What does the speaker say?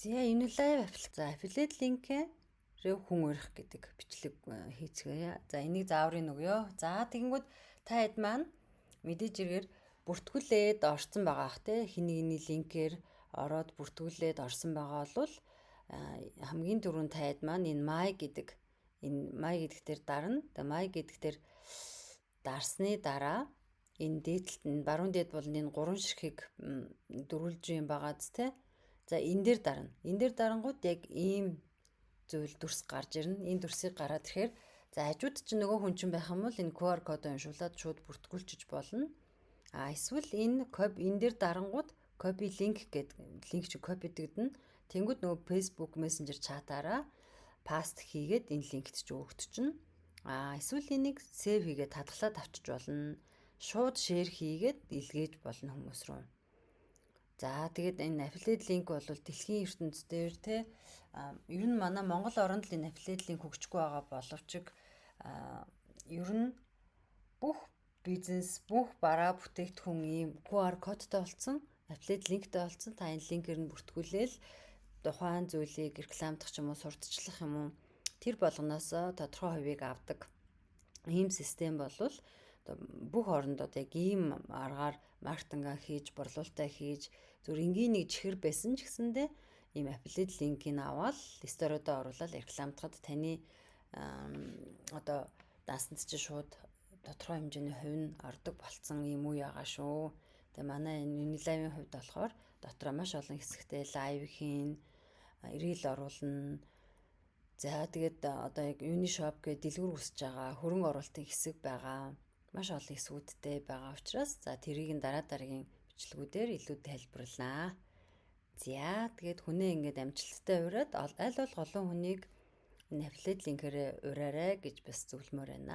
Энэ лайв affiliate link-ээр хүн урих гэдэг бичлэг хийцгээе. За энийг зааврын өгөө. За тэгэнгүүт та хэд маань мэдээж иргээр бүртгүүлээд орсон байгаа ах те хэний линкээр ороод бүртгүүлээд орсон байгаа бол хамгийн түрүүнд та хэд маань энэ my гэдэг дээр дарна. Тэгээ my гэдэг дээр дарсны дараа энэ дээдлэлт нь баруун дээд бол энэ гурван ширхэг дөрвөлж юм байгаа зү те. За энэ дээр дарна. Энэ дээр дарангууд яг ийм зүйл дүрс гарч ирнэ. Энэ дүрсийг гараад ирэхээр за хажууд чинь нөгөө хүн чинь байх юм бол энэ QR кодоо уншуулад шууд бүртгүүлчих болно. Эсвэл энэ дээр дарангууд copy link гэдэг линк чи copy дэгдэн. Тэнгүүд нөгөө Facebook Messenger чатаараа паст хийгээд энэ линкт чи өгдөж чинь. Эсвэл энийг save хийгээд хадгалаад авчиж болно. Шууд share хийгээд илгээж болно хүмүүс рүү. За тэгээд энэ affiliate link бол дэлхийн ертөнцийн дээр те ер нь манай Монгол оронд л энэ affiliate link хөгжихгүй байгаа боловч ер нь бүх бизнес бүх бараа бүтээгдэхүүн ийм QR кодтой болсон affiliate linkтэй болсон та энэ линкээр нь бүртгүүлээл тухайн зүйлийг рекламдах ч юм уу сурталчлах юм уу тэр болгоноос тодорхой хувийг авдаг ийм систем болвол бүх орондод яг ийм аргаар маркетинга хийж, борлуулалтаа хийж, зөв энгийн нэг чихэр байсан ч гэсэндээ ийм affiliate link-ийг аваад сториудаа оруулаад рекламдахад таны одоо даасанд чи шууд тодорхой хэмжээний хувь нь ордог болцсон юм уу ягаа шүү. Тэгээ манай энэ лайвын хувьд болохоор дотроо маш олон хэсэгтээ лайв хийн, рил оруулна. За тэгээд одоо яг Unishop гэдэг дэлгүүр үсэж байгаа хөрөнгө оруулалтын хэсэг байгаа. Маш олон хэсгүүдтэй байгаа учраас за тэрийг дараагийн бичлэгүүдээр илүү тайлбарлана. За тэгээд хүнээ ингээд амжилттай ураад аль болох олон хүнийг энэ affiliate link-ээр ураарай гэж бас зөвлөмөр байна.